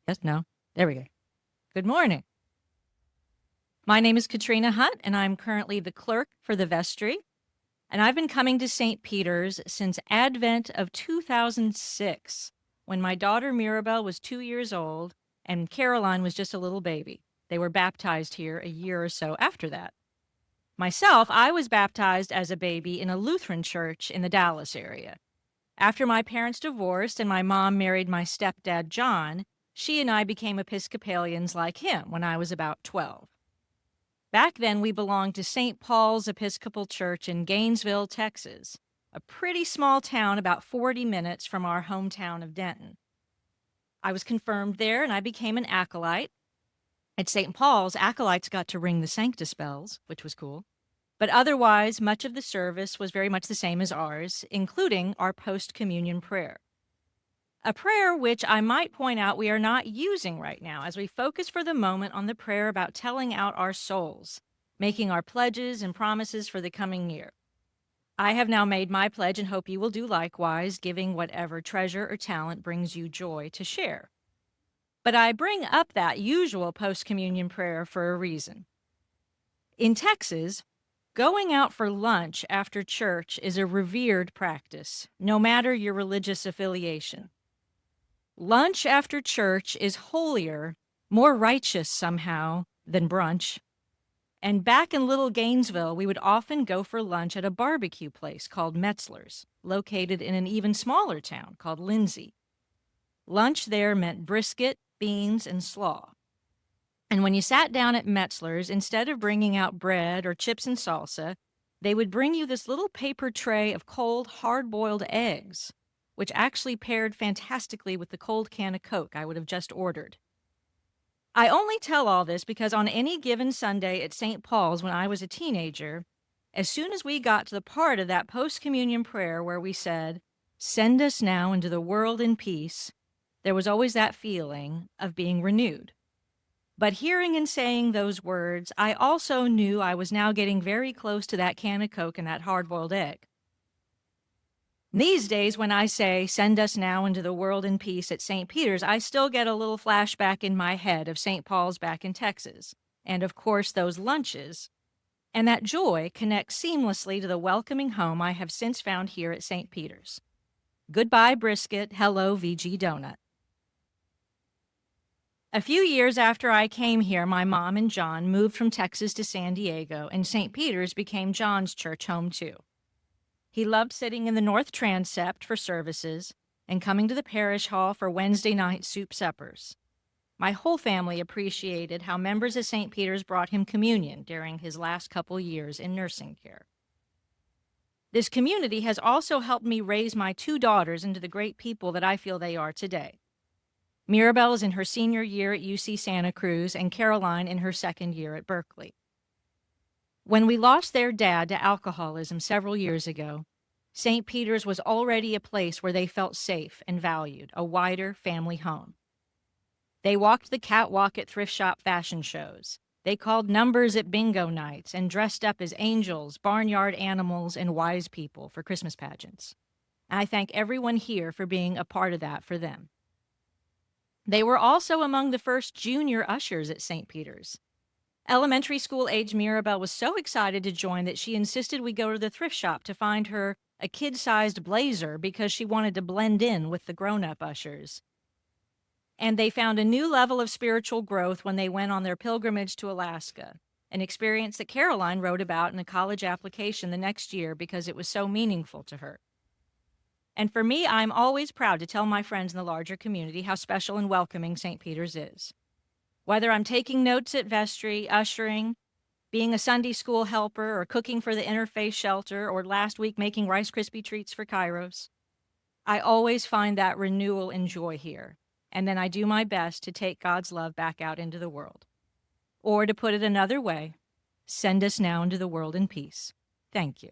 Yes, no. There we go. Good morning. My name is Katrina Hunt, and I'm currently the clerk for the Vestry. And I've been coming to St. Peter's since Advent of 2006, when my daughter Mirabelle was 2 years old and Caroline was just a little baby. They were baptized here a year or so after that. Myself, I was baptized as a baby in a Lutheran church in the Dallas area. After my parents divorced and my mom married my stepdad, John, she and I became Episcopalians like him when I was about 12. Back then, we belonged to St. Paul's Episcopal Church in Gainesville, Texas, a pretty small town about 40 minutes from our hometown of Denton. I was confirmed there and I became an acolyte. At St. Paul's, acolytes got to ring the Sanctus bells, which was cool. But otherwise, much of the service was very much the same as ours, including our post-communion prayer. A prayer which I might point out we are not using right now as we focus for the moment on the prayer about telling out our souls, making our pledges and promises for the coming year. I have now made my pledge and hope you will do likewise, giving whatever treasure or talent brings you joy to share. But I bring up that usual post-communion prayer for a reason. In Texas, going out for lunch after church is a revered practice, no matter your religious affiliation. Lunch after church is holier, more righteous somehow than brunch. And back in Little Gainesville, we would often go for lunch at a barbecue place called Metzler's, located in an even smaller town called Lindsay. Lunch there meant brisket, beans, and slaw. And when you sat down at Metzler's, instead of bringing out bread or chips and salsa, they would bring you this little paper tray of cold, hard-boiled eggs, which actually paired fantastically with the cold can of Coke I would have just ordered. I only tell all this because on any given Sunday at St. Paul's when I was a teenager, as soon as we got to the part of that post-communion prayer where we said, "Send us now into the world in peace," there was always that feeling of being renewed. But hearing and saying those words, I also knew I was now getting very close to that can of Coke and that hard-boiled egg. These days, when I say, "Send us now into the world in peace" at St. Peter's, I still get a little flashback in my head of St. Paul's back in Texas, and of course those lunches, and that joy connects seamlessly to the welcoming home I have since found here at St. Peter's. Goodbye, brisket. Hello, VG donut. A few years after I came here, my mom and John moved from Texas to San Diego, and St. Peter's became John's church home too. He loved sitting in the north transept for services and coming to the parish hall for Wednesday night soup suppers. My whole family appreciated how members of St. Peter's brought him communion during his last couple years in nursing care. This community has also helped me raise my two daughters into the great people that I feel they are today. Mirabelle is in her senior year at UC Santa Cruz and Caroline in her second year at Berkeley. When we lost their dad to alcoholism several years ago, St. Peter's was already a place where they felt safe and valued, a wider family home. They walked the catwalk at thrift shop fashion shows. They called numbers at bingo nights and dressed up as angels, barnyard animals, and wise people for Christmas pageants. I thank everyone here for being a part of that for them. They were also among the first junior ushers at St. Peter's. Elementary school-age Mirabelle was so excited to join that she insisted we go to the thrift shop to find her a kid-sized blazer because she wanted to blend in with the grown-up ushers. And they found a new level of spiritual growth when they went on their pilgrimage to Alaska, an experience that Caroline wrote about in a college application the next year because it was so meaningful to her. And for me, I'm always proud to tell my friends in the larger community how special and welcoming St. Peter's is. Whether I'm taking notes at Vestry, ushering, being a Sunday school helper, or cooking for the interfaith shelter, or last week making Rice Krispie treats for Kairos, I always find that renewal and joy here, and then I do my best to take God's love back out into the world. Or to put it another way, send us now into the world in peace. Thank you.